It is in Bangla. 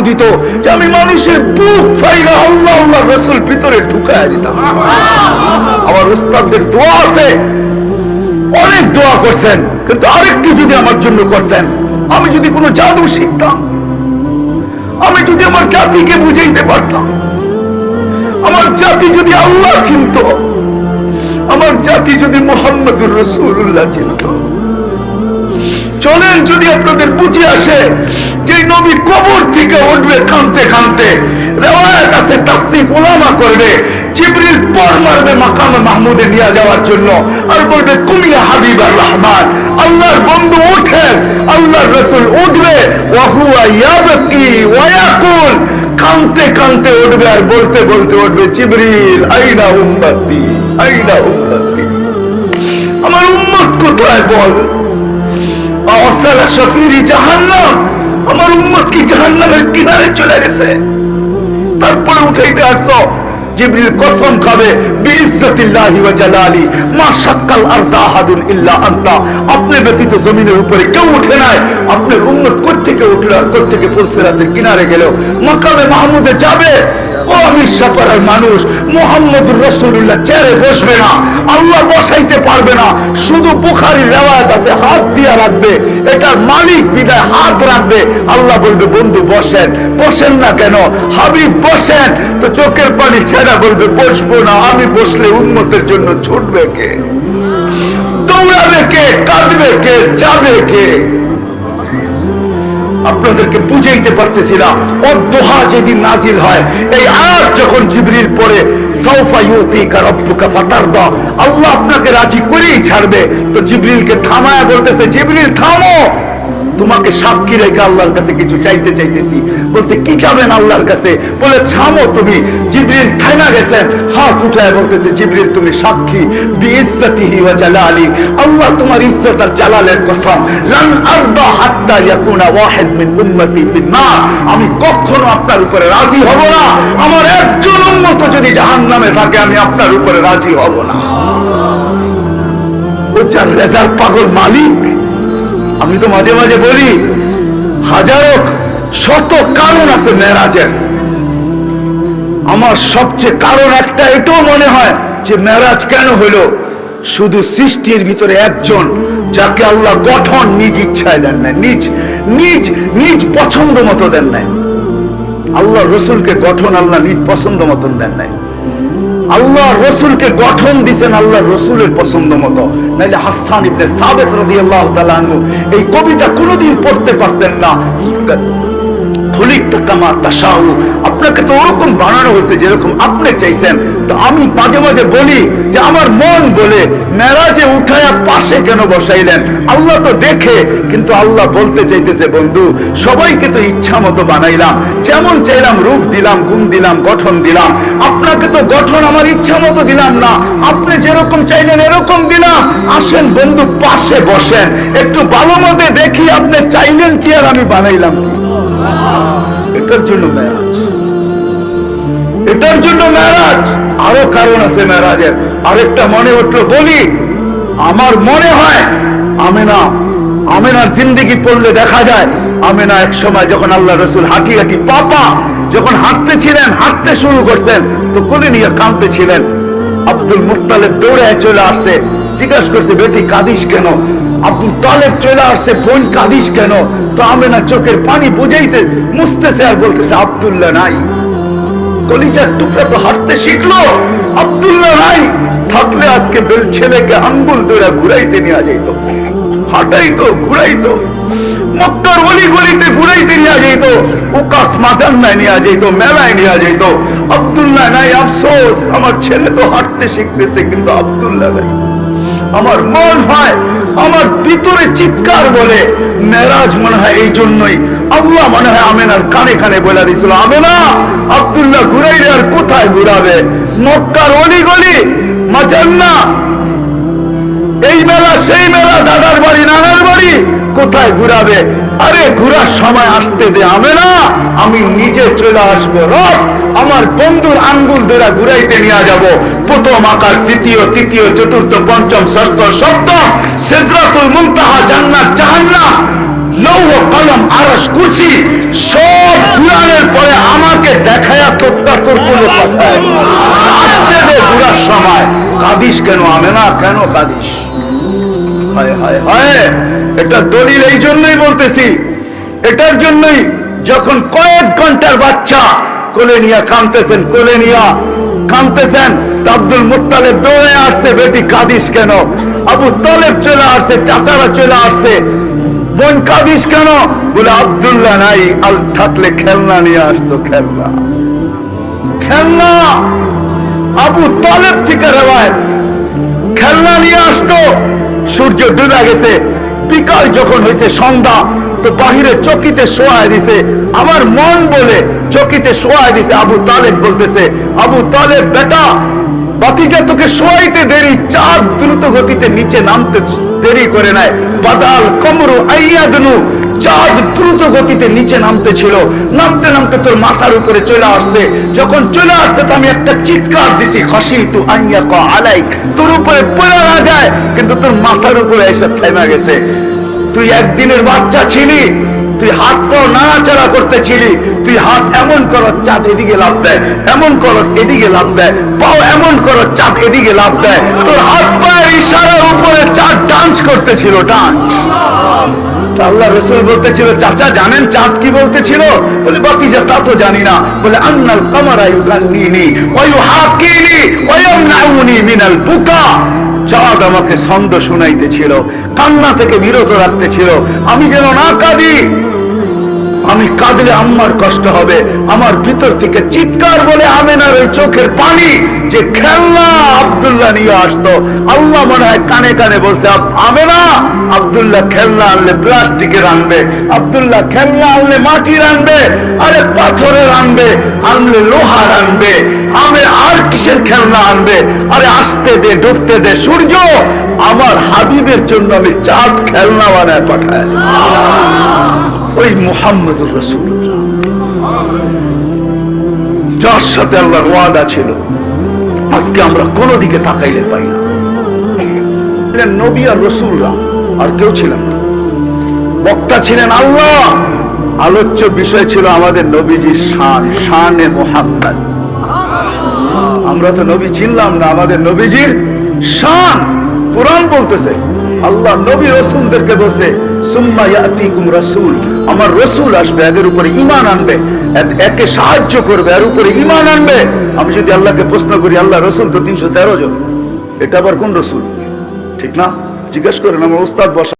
দিত যে আমি মানুষের বুক ফাইরা আল্লাহ আল্লাহ রাসূল ভিতরে ঢুকায় দিতাম। আমার উস্তাদদের দোয়া আছে, অনেক দোয়া করছেন, কিন্তু আরেকটু যদি আমার জন্য করতেন, আমি যদি কোনো জাদু শিখতাম, আমি যদি আমার জাতিকে বুঝাইতে পারতাম, আমার জাতি যদি আল্লাহ চিনত, আমার জাতি যদি মুহাম্মদুর রাসূলুল্লাহ চিনত। চলেন যদি আপনাদের বুঝে আসে যে নবী কবর থেকে উঠবে কাঁদতে কাঁদতে, রিওয়ায়াত আছে তাসদিক উলামা করবে, জিবরিল পর মারবে মাকামে মাহমুদে নিয়ে যাওয়ার জন্য, আর বলবে কুমিয়া হাবিবার রহমান, আল্লাহর বন্ধু ওঠেন। আল্লাহর রাসূল উঠবে, ওয়া হুয়া ইয়াবকি ওয়া ইয়াকুল, কাঁদতে কাঁদতে উঠবে আর বলতে বলতে উঠবে, জিবরিল আইনা উম্মতি, আইনা উম্মতি, আমার উম্মত কোথায় বল। আওসালা শাফিরি জাহান্নাম, আমার উম্মত কি জাহান্নামের কিনারে চলে গেছে, তারপরে উঠাইতে আসছো। জিবরিল কসম খাবে বিইজ্জতিল্লাহি ওয়া জালালি মা শাক্কাল আরদা আহাদুন ইল্লা আনতা, আপনি ব্যতীত জমিনের উপরে কেউ উঠে নাই। আপনার উম্মত কোথা থেকে উঠলো, কোথা থেকে ফুলসিরাতের কিনারে গেল, মাকামে মাহমুদে যাবে। ও আমি সাপাড়ার মানুষ, মুহাম্মদুর রাসূলুল্লাহ চেয়ারে বসবে না, আল্লাহ বসাইতে পারবে না। শুধু বুখারীর রিওয়ায়াত আছে হাত দিয়া রাখবে, এটার মালিক বিদায় হাত রাখবে। আল্লাহ বলবে বন্ধু বসেন। বসেন না কেন? হাবিব বসেন। তো চোখের পানি ছেড়া বলবে বসবো না, আমি বসলে উম্মতের জন্য ছুটবে কে, দৌড়াবে কে, কাঁদবে কে, যাবে কে? আপনাদেরকে বুঝাইতে পারতেছিলাম। অদ্দোহা যেদিন নাজিল হয়, এই আয়াত যখন জিবরিল পড়ে, সাউফা ইউতিকা রাব্বুকা ফাতারদা, আল্লাহ আপনাকে রাজি করেই ছাড়বে। তো জিবরিলকে থামায়া বলতেছে, জিবরিল থামো, তোমাকে সাক্ষী রেখে আল্লাহর কাছে কিছু চাইতে চাইতেছি। বলছে কি চাবেন আল্লাহর কাছে? বলে থামো তুমি। জিবরিল থামা গেছেন, হাত উঠায় বলতেছে, জিবরিল তুমি সাক্ষী, বিইজ্জতিহি ওয়া জালালি, আল্লাহ তোমার ইজ্জত আর জালালের কসম, লান আরদা হাত্তা ইয়াকুনা ওয়াহিদ মিন উম্মতি ফিন্নার, আমি কখনো আপনার উপরে রাজি হব না, আমার একজন উম্মত যদি জাহান্নামে থাকে আমি আপনার উপরে রাজি হব না। ও যার রেজাল্ট পাগল মালিক। আমি তো মাঝে মাঝে বলি, হাজারো শত কারণ আছে মেরাজের, আমার সবচেয়ে কারণ একটা এটাও মনে হয় যে মেরাজ কেন হলো, শুধু সৃষ্টির ভিতরে একজন যাকে আল্লাহ গঠন নিজ ইচ্ছায় দেন নাই, নিজ নিজ নিজ পছন্দ মতো দেন নাই। আল্লাহ রসুলকে গঠন আল্লাহ নিজ পছন্দ মতন দেন নাই, আল্লাহ রসুলকে গঠন দিছেন আল্লাহ রসুলের পছন্দ মতো। নাইলে হাসান ইবনে সাবিত রাদিয়াল্লাহু তাআলা আনহু এই কবিতা কোনোদিন পড়তে পারতেন না। আপনাকে তো ওরকম বানানো হয়েছে যেরকম আপনি চাইছেন। তো আমি মাঝে মাঝে বলি যে আমার মন বলে, মেরাজে উঠায়া পাশে কেন বসাইলেন? আল্লাহ তো দেখে, কিন্তু আল্লাহ বলতে চাইতেছে বন্ধু সবাইকে তো ইচ্ছা মতো বানাইলাম, যেমন চাইলাম রূপ দিলাম, গুণ দিলাম, গঠন দিলাম। আপনাকে তো গঠন আমার ইচ্ছা মতো দিলাম না, আপনি যেরকম চাইলেন এরকম দিলাম। আসেন বন্ধু পাশে বসেন, একটু ভালো মতো দেখি আপনি চাইলেন কি আর আমি বানাইলাম কি। এটার জন্য মেরাজ, এটার জন্য মেরাজ। আরো কারণ আছে মেরাজের। আরেকটা মনে উঠলো বলি, আমার মনে হয় আমেনার জিন্দেগি পড়লে দেখা যায়, আমেনা এক সময় যখন আল্লাহ রসুল হাঁটি হাঁটি পাপা যখন হাঁটতেছিলেন, হাঁটতে শুরু করছেন, তো কোলে নিয়ে কাঁদতেছিলেন। আব্দুল মুত্তালিব দৌড়ে চলে আসছে, জিজ্ঞাসা করছে বেটি কাঁদিস কেন? আব্দুল তালেব চলে আসছে, বোন কাঁদিস কেন? তো আমেনা চোখের পানি বুঝাইতে মুছতেছে আর বলতেছে আব্দুল্লাহ নাই। কলিজার টুকরা তো হাঁটতে শিখলো, আব্দুল্লাহ নাই। থাকলে আজকে বেল ছেলেকে আঙ্গুল ধরে ঘুরাইতে নিয়ে যাইত, হাঁটাইতো, ঘুরাইতো, মক্কার অলি গলিতে ঘুরাইতে নিয়ে যাইত, উকাস মাজান্নায় নিয়ে যাইত, মেলায় নিয়ে যাইত। আব্দুল্লাহ নাই, আফসোস আমার ছেলে তো হাঁটতে শিখতেছে কিন্তু আব্দুল্লাহ নাই। আমার মন হয়, আমার ভিতরে চিৎকার বলে মেরাজ মনে হয় এই জন্যই আল্লাহ মনে হয় আমেনার কানে কানে বলে দিয়েছিল, আমেনা আব্দুল্লাহ ঘুরাইলে আর কোথায় ঘুরাবে? মক্কার অলি গলি, মাজান্না, এই মেলা সেই মেলা, দাদার বাড়ি নানার বাড়ি, কোথায় ঘুরাবে? আরে ঘুরার সময় আসতে দে আমেনা, আমি নিজে চলে আসবো। রব আমার বন্ধুর আঙ্গুল ধরে ঘুরাইতে নিয়ে যাব। প্রথম আকাশ, দ্বিতীয়, তৃতীয়, চতুর্থ, পঞ্চম, ষষ্ঠ, সপ্তম, সিদরাতুল মুনতাহা, জান্নাত, জাহান্নাম, লৌহ কলম, আরশ, কুরসি সব ঘুরানোর কাঁদিস কেন আমেনা, কেন কাঁদিস? হায় হায় হায়, এটা দলিল এই জন্যই বলতেছি, এটার জন্যই যখন কয়েক ঘন্টার বাচ্চা কোলে নিয়ে কাঁদতেছেন, কোলে নিয়ে কাঁদতেছেন, আব্দুল মুত্তালিব দৌড়ে আসছে, বেটি কাঁদিস কেন? আবু তালেব চলে আসছে, চাচারা চলে আসছে, বোন কাঁদিস কেন? বলে আব্দুল্লাহ নাই, আল থাকলে খেলনা নিয়ে আসতো, খেলনা খেলনা। আবু তালেব থেকে রেওয়ায়েত, খেলনা নিয়ে আসতো। সূর্য ডুবে গেছে, বিকাল যখন হয়েছে সন্ধ্যা, তো বাহিরে চকিতে শোয়ায় দিছে, আমার মন বলে চকিতে শোয়ায় দিছে। আবু তালেব বলতেছে, আবু তালেব বেটা, বাতিজা তোকে শোয়াইতে দেরি, চাঁদ দ্রুত গতিতে নিচে নামতে দেরি করে নাই। বাদাল কমরু আইয়াদনু, চাঁদ দ্রুত গতিতে নিচে নামতে ছিল, নামতে নামতে তোর মাথার উপরে চলে আসছে। যখন চলে আসছে তো আমি একটা চিৎকার দিছি, খাশিতু আইয়াকা আলাইক, তোর উপরে পড়ে না যায়, কিন্তু তোর মাথার উপরে এসে থেমে গেছে। তুই একদিনের বাচ্চা ছিলি, তুই হাত পাও নাড়াচাড়া করতেছিলি, তুই হাত এমন করো চাঁদ এদিকে লাভ দেয়, এমন করস এদিকে লাভ দেয়, পাও এমন করো চাঁদ এদিকে লাভ দেয়, তোর হাত পায়ের ইশারার উপরে চাঁদ ডান্স করতেছিল, ডান্স। আল্লাহ রাসূল বলতেছিল, চাচা জানেন চাঁদ কি বলতেছিল? বলে বাতিজা তা তো জানি না। বলে আন্নাল কামারা ইউগান্নিনি ওয়া ইউহাকিনি ওয়া ইয়ামনাউনি মিনাল বুকা, চাঁদ আমাকে ছন্দ শুনাইতেছিল, কান্না থেকে বিরত রাখতেছিল, আমি যেন না কাঁদি। আমি কাঁদলে আম্মার কষ্ট হবে, আমার ভিতর থেকে চিৎকার বলে আমেনার ওই চোখের পানি, যে খেলনা আব্দুল্লাহ নিয়ে আসতো। আল্লাহ মনে হয় কানে কানে বলছে, আমেনা, আব্দুল্লাহ খেলনা আনলে প্লাস্টিকের আনবে, আব্দুল্লাহ খেলনা আনলে মাটির আনবে, আরে পাথরের আনবে, আনলে লোহার আনবে, আমি আর কিসের খেলনা আনবে? আরে আসতে দে, ডুবতে দে সূর্য, আমার হাবিবের জন্য আমি চাঁদ খেলনা বানায় পাঠায়। ওই মুহাম্মদুর রাসূলুল্লাহ, যার সাথে আল্লাহর ওয়াদা ছিল, আজকে আমরা কোন দিকে তাকাইলে পাই না। নবী আর রাসূলরা আর কেউ ছিলেন না, বক্তা ছিলেন আল্লাহ, আলোচ্য বিষয় ছিল আমাদের নবীজির শান, শানে মুহাম্মদ। আমরা তো নবী চিনলাম না, আমাদের নবীজির শান। কোরআন বলতেছে, আল্লাহ নবী রাসূলদেরকে বলছে, সুম্মা ইয়াতিকুম রাসূল, আমার রাসূল আসবে, এদের উপরে ঈমান আনবে, একে সাহায্য করবে, এর উপরে ঈমান আনবে। আমি যদি আল্লাহকে প্রশ্ন করি, আল্লাহ রাসূল তো 313 জন, এটা আবার কোন রাসূল? ঠিক না? জিজ্ঞেস করেন, আমার উস্তাদ বসা।